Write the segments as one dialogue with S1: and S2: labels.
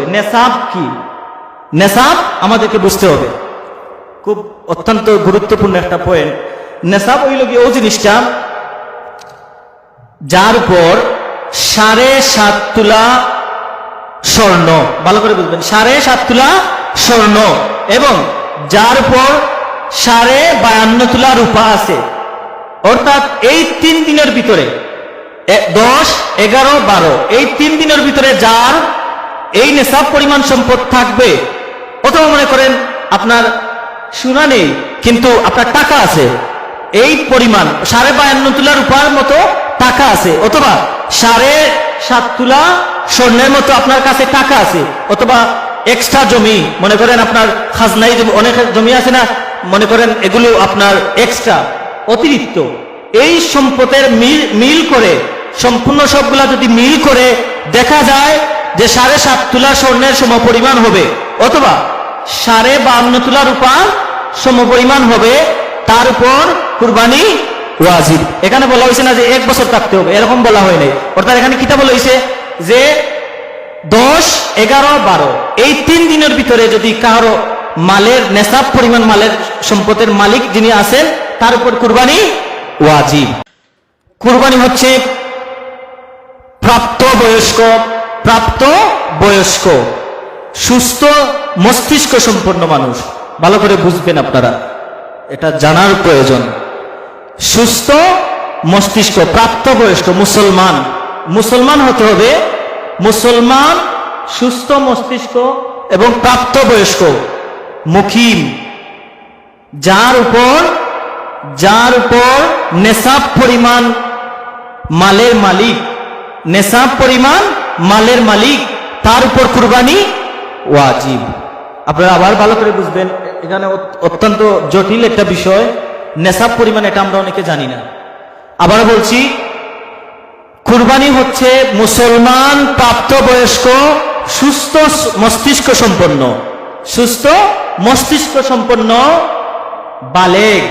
S1: হবে নেসাব কি, নেসাব আমাদেরকে বুঝতে হবে। খুব অত্যন্ত গুরুত্বপূর্ণ একটা পয়েন্ট। নেসাব হইল কি ও জিনিসটা যার উপর 7.5 তোলা স্বর্ণ, ভালো করে বুঝবেন, 7.5 তোলা স্বর্ণ এবং যার উপর 52.5 তোলা রূপা আছে, অর্থাৎ এই 3 দিনের ভিতরে 10, 11, 12 এই 3 দিনের ভিতরে যার এই নেসাব পরিমাণ সম্পদ থাকবে, অথবা মনে করেন আপনার সোনা নেই কিন্তু আপনার টাকা আছে, এই পরিমাণ 52.5 তোলা রূপার মতো টাকা আছে, অথবা 7.5 তোলা স্বর্ণের মতো আপনার কাছে টাকা আছে, অথবা এক্সট্রা জমি, মনে করেন আপনার খাজনাই অনেক জমি আছে না, মনে করেন এগুলো আপনার এক্সট্রা অতিরিক্ত, এই সম্পদের মিল করে সম্পূর্ণ সবগুলা যদি মিল করে দেখা যায় যে 7.5 তোলা স্বর্ণের সমপরিমাণ হবে, অথবা 52.5 তোলা রূপার সমপরিমাণ হবে, তার উপর কুরবানি ওয়াজিব। এখানে বলা হয়েছে না যে 1 বছর থাকতে হবে, এরকম বলা হয় নাই। অর্থাৎ এখানে কিতা বলা হয়েছে যে 10, 11, 12 এই 3 দিনের ভিতরে যদি কারো মালের নেসাব পরিমাণ মালের সম্পদের মালিক যিনি আছেন তার উপর কুরবানি ওয়াজিব। কুরবানি হচ্ছে প্রাপ্ত বয়স্ক সুস্থ মস্তিষ্ক সম্পন্ন মানুষ, ভালো করে বুঝবেন আপনারা, এটা জানার প্রয়োজন। সুস্থ মস্তিষ্ক প্রাপ্তবয়স্ক মুসলমান হতে হবে, মুসলমান সুস্থ মস্তিষ্ক এবং প্রাপ্তবয়স্ক মুকিম, যার উপর নেসাব পরিমাণ মালের মালিক, তার উপর কুরবানি ওয়াজিব। আপনারা আবার ভালো করে বুঝবেন, এখানে অত্যন্ত জটিল একটা বিষয়, নেসাব পরিমাণ, এটা আমরা অনেকে জানি না। আবার বলছি, কুরবানি হচ্ছে মুসলমান প্রাপ্তবয়স্ক সুস্থ মস্তিষ্ক সম্পন্ন বালেগ,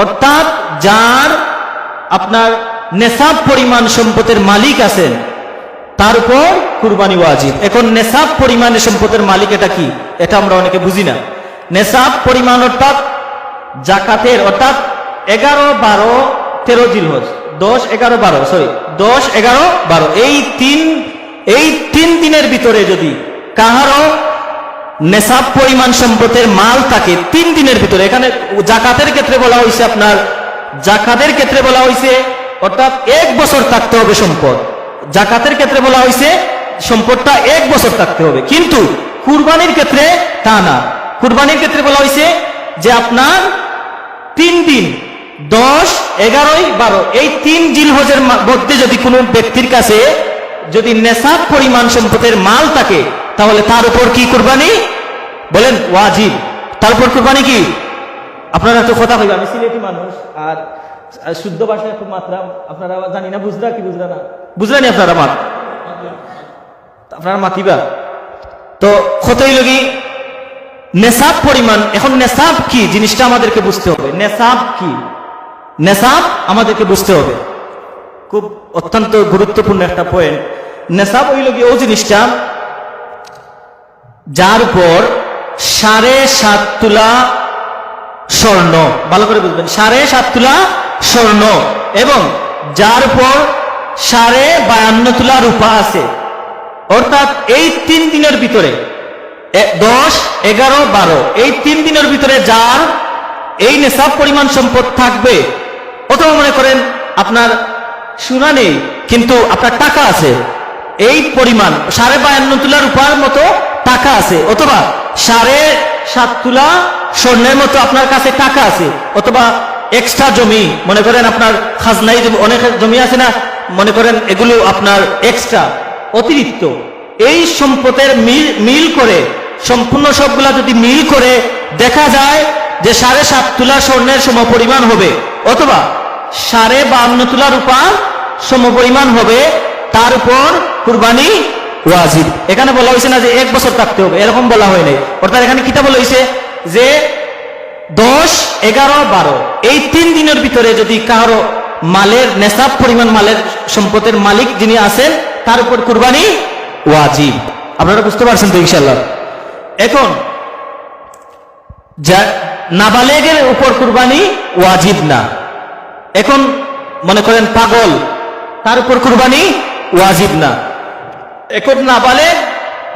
S1: অর্থাৎ যার আপনার নেসাব পরিমাণ সম্পদের মালিক আছেন তার উপর কুরবানি ওয়াজিব। এখন নেসাব পরিমাণের সম্পদের মালিক এটা কি, এটা আমরা অনেকে বুঝি না। নেসাব পরিমাণ অর্থাৎ জাকাতের, অর্থাৎ 11, 12, 13 জিলহজ, 10, 11, 12 এই তিন দিনের ভিতরে যদি কাহারও নেসাব পরিমাণ সম্পদের মাল থাকে 3 দিনের ভিতরে, এখানে জাকাতের ক্ষেত্রে বলা হয়েছে অর্থাৎ 1 বছর থাকতে হবে সম্পদ, জাকাতের ক্ষেত্রে বলা হয়েছে সম্পদটা 1 বছর থাকতে হবে, কিন্তু কুরবানির ক্ষেত্রে তা না। কুরবানির ক্ষেত্রে বলা হয়েছে যে আপনার 3 দিন 10, 11, 12 এই 3 জিলহজের মধ্যে যদি কোনো ব্যক্তির কাছে যদি নেসাব পরিমাণ সম্পদের মাল থাকে তাহলে তার উপর কি কুরবানি বলেন ওয়াজিব। তার উপর কুরবানি কি, আপনারা তো কথা কইবেন, আমি সিলেটি মানুষ আর শুদ্ধ ভাষায় খুব মাত্রা আপনারা জানি না, বুঝলা না বুঝলেন আপনারা মাতিবা তো কতই লগি নেসাব পরিমাণ। এখন নেসাব কি জিনিসটা আমাদেরকে বুঝতে হবে, নেসাব আমাদেরকে বুঝতে হবে। খুব অত্যন্ত গুরুত্বপূর্ণ একটা পয়েন্ট। নেসাব হইল কি ও জিনিসটা যার উপর 7.5 তোলা স্বর্ণ, ভালো করে বুঝবেন, 7.5 তোলা স্বর্ণ এবং যার উপর 52.5 তোলা রূপা আছে, অর্থাৎ এই 3 দিনের ভিতরে 10, 11, 12 এই 3 দিনের ভিতরে যার এই নেসাব পরিমাণ সম্পদ থাকবে, অথবা মনে করেন আপনার সোনা নেই কিন্তু আপনার টাকা আছে, এই পরিমাণ 52.5 তোলা রূপার মতো টাকা আছে, অথবা 7.5 তোলা স্বর্ণের মতো আপনার কাছে টাকা আছে, অথবা এক্সট্রা জমি, মনে করেন আপনার খাজনাই অনেক জমি আছে না, মনে করেন এগুলো আপনার এক্সট্রা অতিরিক্ত, এই সম্পদের মিল করে সম্পূর্ণ সবগুলা যদি মিল করে দেখা যায় যে 7.5 তোলা স্বর্ণের সমপরিমাণ হবে, অথবা 52.5 তোলা রূপার সমপরিমাণ হবে, তার উপর কুরবানি ওয়াজিব। এখানে বলা হয়েছে না যে 1 বছর থাকতে হবে, এরকম বলা হয় নাই। অর্থাৎ এখানে কিতা বলা হয়েছে যে 10, 11, 12 এই 3 দিনের ভিতরে যদি কারো মালের নেসাব পরিমাণ মালের সম্পদের মালিক যিনি আছেন তার উপর কুরবানি ওয়াজিব। আপনারা বুঝতে পারছেন তো ইনশাআল্লাহ? এখন যা নাবালেগের উপর কুরবানি ওয়াজিব না। এখন মনে করেন পাগল, তার উপর কুরবানি ওয়াজিব না। এখন নাবালেগ,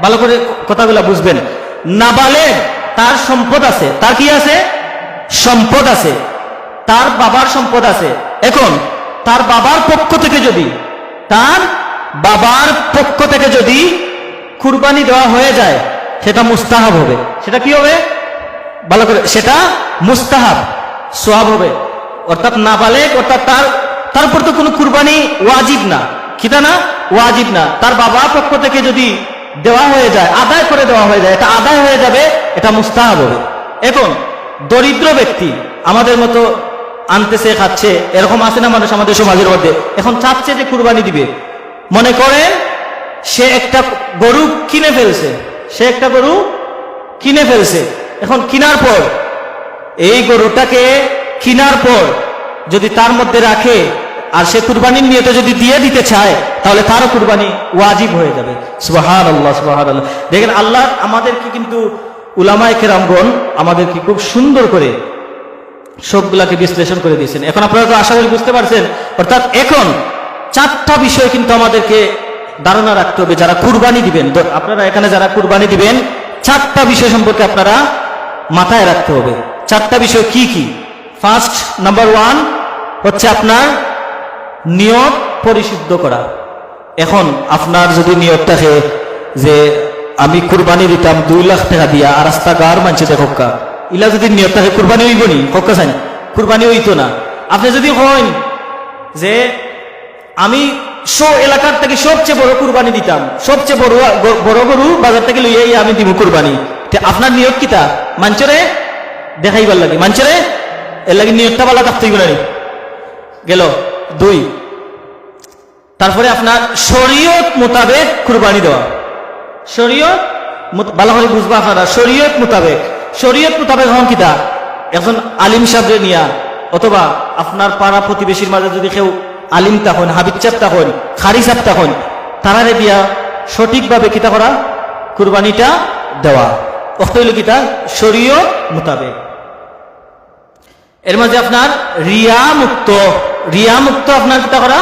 S1: ভালো করে কথাগুলো বুঝবেন, নাবালেগ তার সম্পদ আছে, তার কি আছে? সম্পদ আছে, তার বাবার সম্পদ আছে। এখন তার বাবার পক্ষ থেকে যদি, তার বাবার পক্ষ থেকে যদি কুরবানি দেওয়া হয়ে যায়, সেটা মুস্তাহাব হবে। সেটা কি হবে? ভালো করে, সেটা মুস্তাহাব, সওয়াব হবে। অর্থাৎ নাবালেগ, অর্থাৎ তার উপর তো কোনো কুরবানি ওয়াজিব না, কিতা না? ওয়াজিব না। তার বাবার পক্ষ থেকে যদি দেওয়া হয়ে যায়, আদায় করে দেওয়া হয়ে যায়, এটা আদায় হয়ে যাবে, এটা মুস্তাহাব হবে। এখন দরিদ্র ব্যক্তি, আমাদের মতো আনতেছে খাচ্ছে, এরকম আছে না মানুষ আমাদের সমাজের মধ্যে, এখন চাচ্ছে যে কুরবানি দিবে। মনে করেন সে একটা গরু কিনে ফেলছে, সে একটা গরু কিনে ফেলছে। এখন কিনার পর, এই গরুটাকে কিনার পর যদি তার মধ্যে রাখে আর সে কুরবানির নিয়তে যদি দিয়ে দিতে চায়, তাহলে তারও কুরবানি ওয়াজিব হয়ে যাবে। সুবহানাল্লাহ, সুবহানাল্লাহ। দেখেন আল্লাহ আমাদেরকে কিন্তু, উলামায়ে কেরামগণ আমাদেরকে খুব সুন্দর করে সবগুলাকে বিশ্লেষণ করে দিয়েছেন। এখন আপনারা তো আশা করি বুঝতে পারছেন। অর্থাৎ এখন 4টা বিষয় কিন্তু আমাদেরকে ধারণা রাখতে হবে যারা কুরবানি দিবেন। আপনারা এখানে যারা কুরবানি দিবেন, 4টা বিষয় সম্পর্কে আপনারা মাথায় রাখতে হবে। 4টা বিষয় কি কি? ফার্স্ট, নাম্বার 1 হচ্ছে আপনার নিয়ত পরিশুদ্ধ করা। এখন আপনার যদি নিয়ত থাকে যে আমি কুরবানি দিতাম 2 লাখ টাকা দিয়া, আর রাস্তাঘাট মানছে দেখোকা, ইলা যদি নিয়ত থাকে কুরবানি হইব নি? হকা চাই, কুরবানি হইতো না। আপনি যদি হন যে আমি এলাকার থেকে সবচেয়ে বড় কুরবানি দিতাম, সবচেয়ে বড় গরু বাজার থেকে লইয়াই আমি দিব কুরবানি, আপনার নিয়ত কিতা? মানচরে দেখাইবার লাগে, মানচরে এর লাগে নিয়তটা ভালো থাকতে হইব না গেল। 2, তারপরে আপনার শরীয়ত মোতাবেক কুরবানি দেওয়া। শরীয়ত ভালো করে বুঝবা আপনারা, শরীয়ত মোতাবেক। শরীয়ত মোতাবেক হন কিতা? একজন আলিম সাহেবরে নিয়া, অথবা আপনার পাড়া প্রতিবেশীর মাঝে যদি কেউ আলিম তখন, হাবিব চাপ তখন, খারি চাপ তখন, তারারে দিয়া সঠিকভাবে কিতা করা? কুরবানিটা দেওয়া। অর্থ হইল কিতা? শরীয়ত মোতাবেক। এর মাঝে আপনার রিয়া মুক্ত, রিয়া মুক্ত আপনার কিতা করা?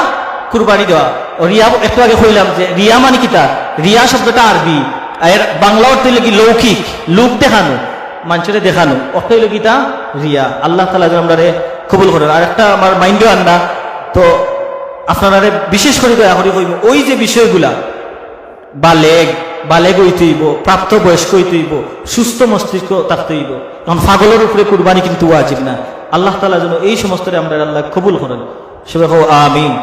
S1: কুরবানি দেওয়া। রিয়া একটু আগে কইলাম যে রিয়া মানে কিতা? রিয়া শব্দটা আরবি, এর বাংলা অর্থ হইল কি? লৌকিক, লোক দেখানো, মানুষের দেখানো। অর্থ হইল কিতা? রিয়া। আল্লাহ তাআলা যেন আমরা কবুল করেন। আর একটা আমার মাইন্ডে আননা, তো আপনারা বিশেষ করে দয়া করে কইব, ওই যে বিষয়গুলা, বালেগ হইতে হইব, প্রাপ্ত বয়স্ক হইতে হইব, সুস্থ মস্তিষ্ক থাকতে হইব। কারণ পাগলের উপরে কুরবানি কিন্তু ওয়াজিব না। আল্লাহ তাআলা যেন এই সমস্ত আমরা আল্লাহ কবুল করেন। সবাই আমিন।